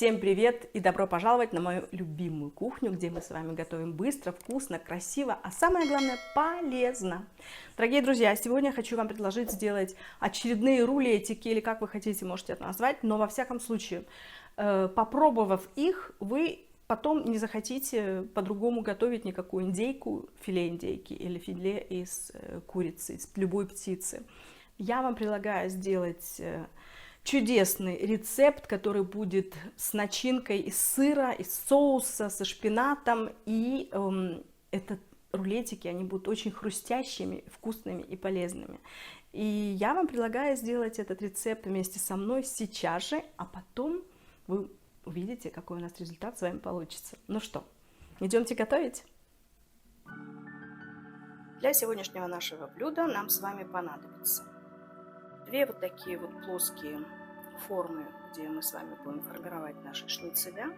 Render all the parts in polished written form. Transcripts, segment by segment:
Всем привет и добро пожаловать на мою любимую кухню, где мы с вами готовим быстро, вкусно, красиво, а самое главное полезно. Дорогие друзья, сегодня я хочу вам предложить сделать очередные рулетики, или как вы хотите, можете это назвать, но во всяком случае, попробовав их, вы потом не захотите по-другому готовить никакую индейку, филе индейки или филе из курицы, из любой птицы. Я вам предлагаю сделать чудесный рецепт, который будет с начинкой из сыра, из соуса, со шпинатом. И это рулетики, они будут очень хрустящими, вкусными и полезными. И я вам предлагаю сделать этот рецепт вместе со мной сейчас же, а потом вы увидите, какой у нас результат с вами получится. Ну что, идемте готовить? Для сегодняшнего нашего блюда нам с вами понадобится две вот такие вот плоские формы, где мы с вами будем формировать наши шницеля.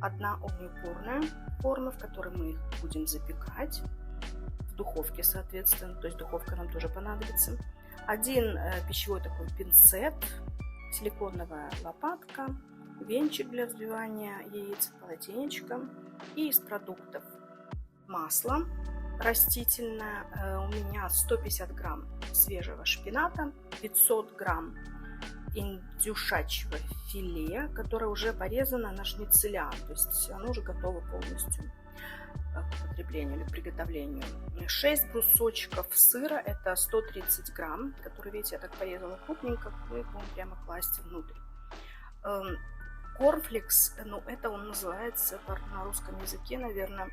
Одна огнеупорная форма, в которой мы их будем запекать в духовке, соответственно, то есть духовка нам тоже понадобится. Один пищевой такой пинцет, силиконовая лопатка, венчик для взбивания яиц, полотенечко. И из продуктов масло растительное, у меня 150 грамм свежего шпината, 500 грамм индюшачьего филе, которое уже порезано на шницеля, то есть оно уже готово полностью к употреблению или приготовлению. 6 брусочков сыра, это 130 грамм, которые, видите, я так порезала крупненько, мы их будем прямо класть внутрь. Корнфлекс, ну это он называется на русском языке, наверное,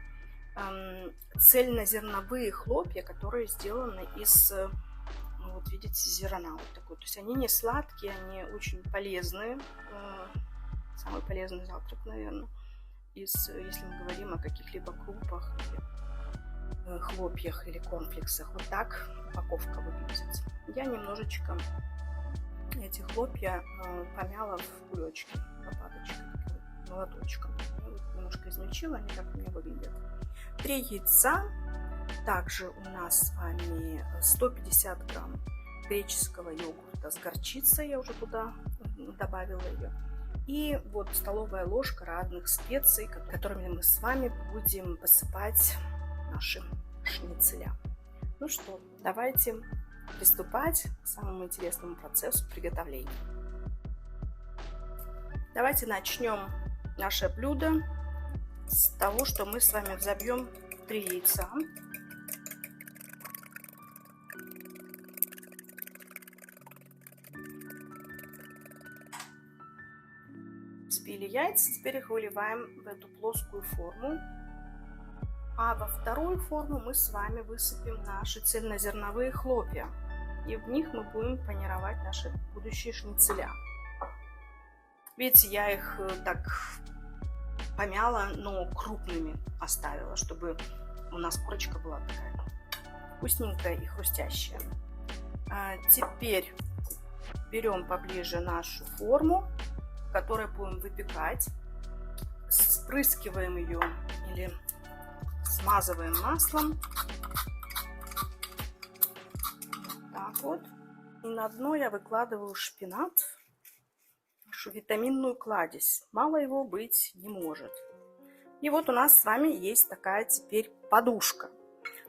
цельнозерновые хлопья, которые сделаны из, ну, вот видите, зерна вот такой. То есть они не сладкие, они очень полезные. Самый полезный завтрак, наверное, если мы говорим о каких-либо крупах, или хлопьях или корнфлексах. Вот так упаковка выглядит. Я немножечко эти хлопья помяла в кулечке, лопаточкой, молоточком. Вот немножко измельчила, они так у меня выглядят. 3 яйца. Также у нас с вами 150 грамм греческого йогурта с горчицей, я уже туда добавила ее. И вот столовая ложка разных специй, которыми мы с вами будем посыпать наши шницеля. Ну что, давайте приступать к самому интересному процессу приготовления. Давайте начнем наше блюдо с того, что мы с вами взобьем 3 яйца. Взбили яйца, теперь их выливаем в эту плоскую форму. А во вторую форму мы с вами высыпем наши цельнозерновые хлопья. И в них мы будем панировать наши будущие шницеля. Видите, я их так помяла, но крупными оставила, чтобы у нас корочка была такая вкусненькая и хрустящая. Теперь берем поближе нашу форму, в которой будем выпекать, спрыскиваем ее или смазываем маслом. Вот так вот. И на дно я выкладываю шпинат, нашу витаминную кладезь. Мало его быть не может. И вот у нас с вами есть такая теперь подушка.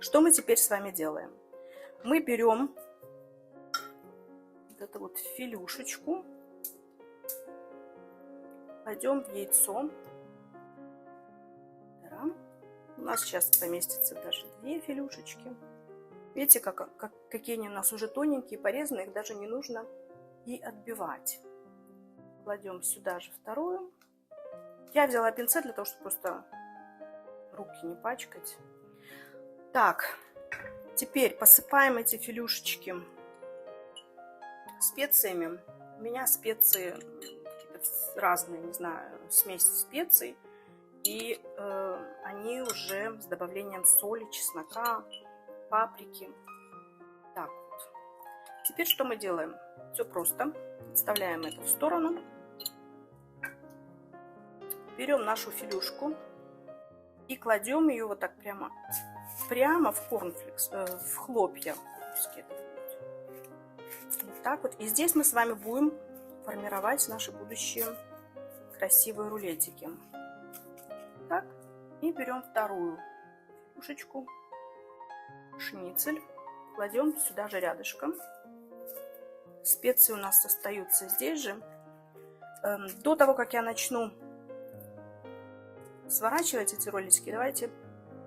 Что мы теперь с вами делаем? Мы берем вот эту вот филюшечку, кладем в яйцо. У нас сейчас поместится даже 2 филюшечки. Видите, какие они у нас уже тоненькие, порезанные, их даже не нужно и отбивать. Кладем сюда же вторую. Я взяла пинцет для того, чтобы просто руки не пачкать. Так, теперь посыпаем эти филюшечки специями. У меня специи разные, не знаю, смесь специй. И они уже с добавлением соли, чеснока, паприки. Так вот. Теперь что мы делаем? Все просто. Отставляем это в сторону. Берем нашу филюшку и кладем ее вот так прямо в корнфлекс, в хлопья. Вот так вот. И здесь мы с вами будем формировать наши будущие красивые рулетики. Так, и берем вторую филюшечку, шницель, кладем сюда же рядышком. Специи у нас остаются здесь же. До того, как я начну сворачивать эти роллики, давайте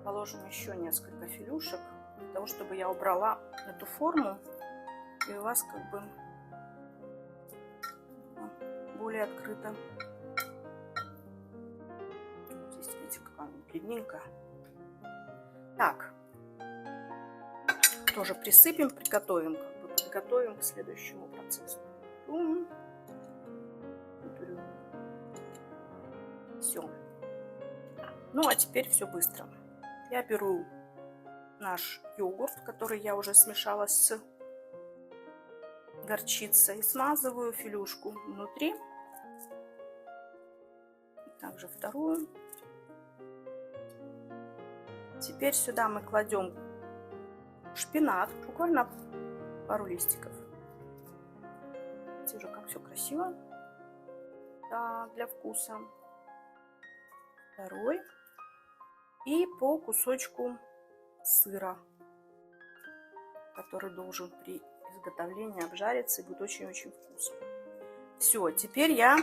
положим еще несколько филюшек, для того, чтобы я убрала эту форму, и у вас как бы более открыто. Здесь, видите, какая она длинненькая. Так, тоже присыпем, приготовим, как бы подготовим к следующему процессу. Все. Ну, а теперь все быстро. Я беру наш йогурт, который я уже смешала с горчицей, и смазываю филюшку внутри. Также вторую. Теперь сюда мы кладем шпинат, буквально пару листиков. Видите уже, как все красиво. Да, для вкуса. Второй. И по кусочку сыра, который должен при изготовлении обжариться и будет очень-очень вкусно. Все, теперь я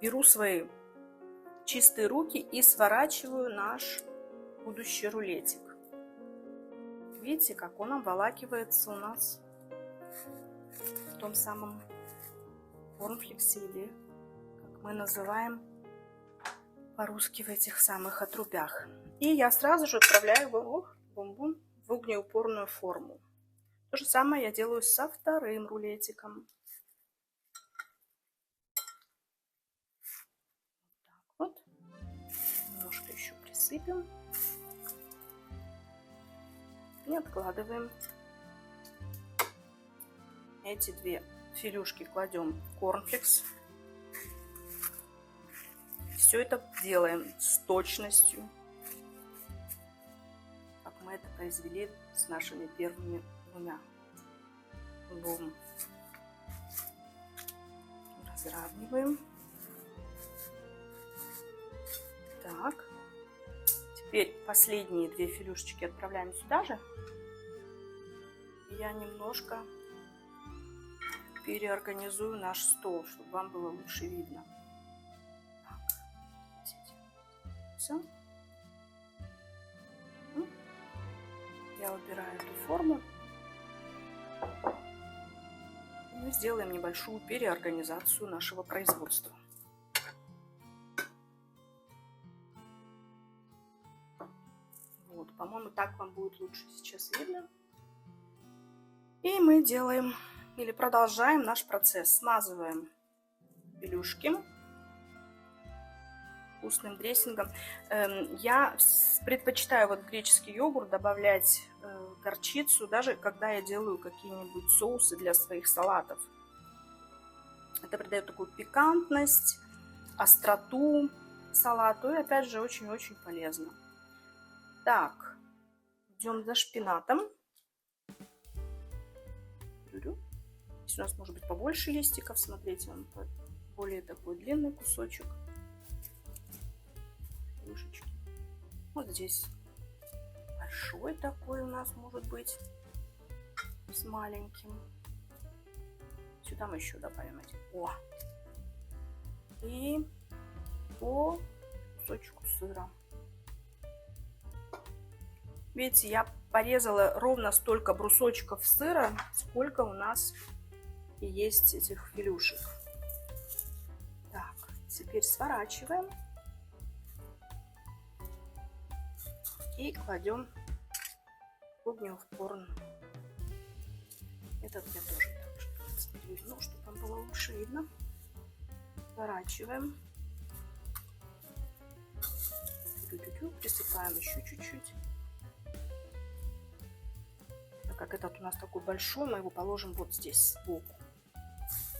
беру свои чистые руки и сворачиваю наш будущий рулетик. Видите, как он обволакивается у нас в том самом корнфлексе, или как мы называем по-русски в этих самых отрубях. И я сразу же отправляю его в огнеупорную форму. То же самое я делаю со вторым рулетиком. Так вот. Немножко еще присыпем. И откладываем. Эти две филюшки кладем в корнфлекс. Все это делаем с точностью, как мы это произвели с нашими первыми двумя. Разравниваем. Так. Теперь последние две филюшечки отправляем сюда же. Я немножко переорганизую наш стол, чтобы вам было лучше видно. Все. Я убираю эту форму. И мы сделаем небольшую переорганизацию нашего производства. Вот, по-моему, так вам будет лучше сейчас видно. И мы делаем или продолжаем наш процесс. Смазываем филюшки вкусным дрессингом. Я предпочитаю вот греческий йогурт добавлять горчицу, даже когда я делаю какие-нибудь соусы для своих салатов. Это придает такую пикантность, остроту салату, и опять же очень-очень полезно. Так, идем за шпинатом. Здесь у нас может быть побольше листиков, смотрите, он более такой длинный кусочек. Вот здесь большой такой у нас может быть с маленьким. Сюда мы еще добавим эти. О! И по кусочку сыра. Видите, я порезала ровно столько брусочков сыра, сколько у нас и есть этих филюшек. Так, теперь сворачиваем. И кладем в огнеупорную. Этот я тоже так же переверну, чтобы вам было лучше видно. Сворачиваем. Присыпаем еще чуть-чуть. Так как этот у нас такой большой, мы его положим вот здесь сбоку.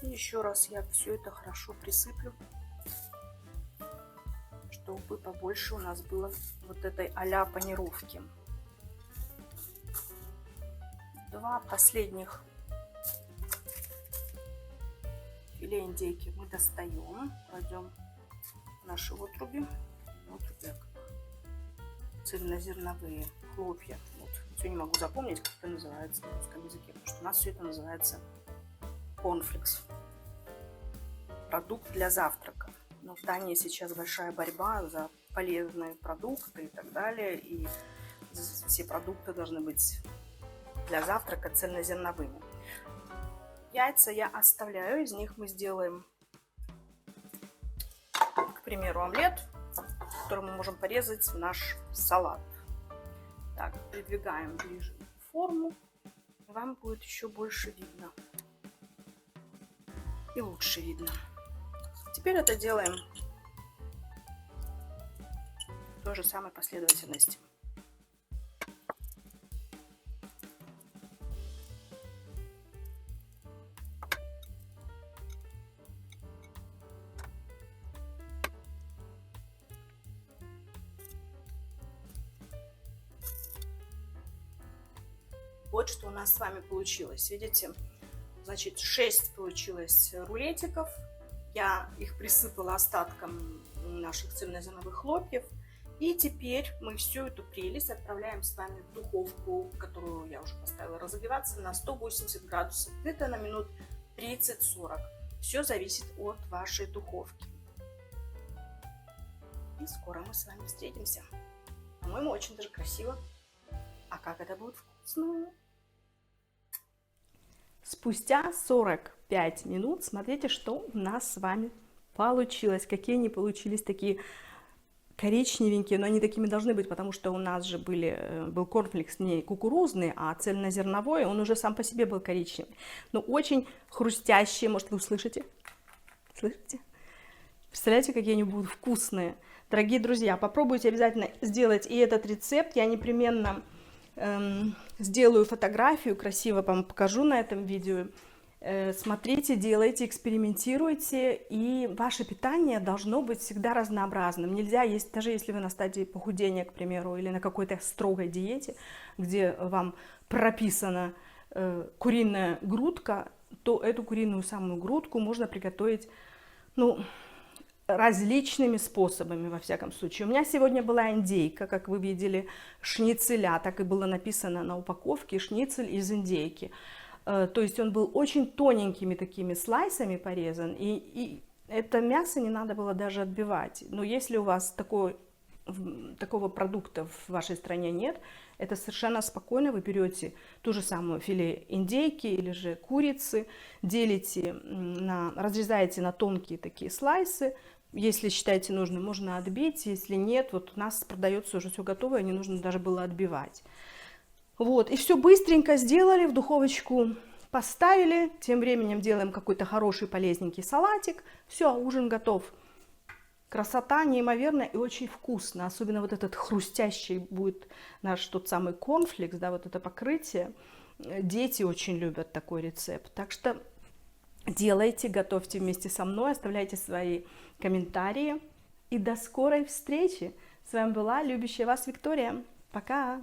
И еще раз я все это хорошо присыплю, чтобы побольше у нас было вот этой а-ля панировки. Два последних филе индейки мы достаем, кладем наши отруби, цельнозерновые хлопья. Вот. Все не могу запомнить, как это называется на русском языке, потому что у нас все это называется корнфлекс. Продукт для завтрака. Но в Дании сейчас большая борьба за полезные продукты и так далее. И все продукты должны быть для завтрака цельнозерновыми. Яйца я оставляю, из них мы сделаем, к примеру, омлет, который мы можем порезать в наш салат. Так, придвигаем ближе к форму, и вам будет еще больше видно и лучше видно. Теперь это делаем в той же самой последовательности. Вот что у нас с вами получилось. Видите, значит, 6 получилось рулетиков. Я их присыпала остатком наших цельнозерновых хлопьев. И теперь мы всю эту прелесть отправляем с вами в духовку, которую я уже поставила разогреваться, на 180 градусов. Это на минут 30-40. Все зависит от вашей духовки. И скоро мы с вами встретимся. По-моему, очень даже красиво. А как это будет вкусно! Спустя 45 минут смотрите, что у нас с вами получилось. Какие они получились, такие коричневенькие, но они такими должны быть, потому что у нас же был корнфлекс не кукурузный, а цельнозерновой, он уже сам по себе был коричневый. Но очень хрустящие, может, вы услышите? Слышите? Представляете, какие они будут вкусные. Дорогие друзья, попробуйте обязательно сделать и этот рецепт. Я непременно сделаю фотографию, красиво вам покажу на этом видео. Смотрите, делайте, экспериментируйте, и ваше питание должно быть всегда разнообразным. Нельзя есть, даже если вы на стадии похудения, к примеру, или на какой-то строгой диете, где вам прописана куриная грудка, то эту куриную самую грудку можно приготовить, различными способами, во всяком случае. У меня сегодня была индейка, как вы видели, шницеля, так и было написано на упаковке, шницель из индейки. То есть он был очень тоненькими такими слайсами порезан, и это мясо не надо было даже отбивать. Но если у вас такого продукта в вашей стране нет, это совершенно спокойно. Вы берете ту же самую филе индейки или же курицы, разрезаете на тонкие такие слайсы. Если считаете нужным, можно отбить. Если нет, вот у нас продается уже все готовое, не нужно даже было отбивать. Вот, и все быстренько сделали, в духовочку поставили. Тем временем делаем какой-то хороший полезненький салатик. Все, ужин готов. Красота неимоверная и очень вкусно. Особенно вот этот хрустящий будет наш тот самый корнфлекс, да, вот это покрытие. Дети очень любят такой рецепт. Так что делайте, готовьте вместе со мной, оставляйте свои комментарии. И до скорой встречи. С вами была любящая вас Виктория. Пока!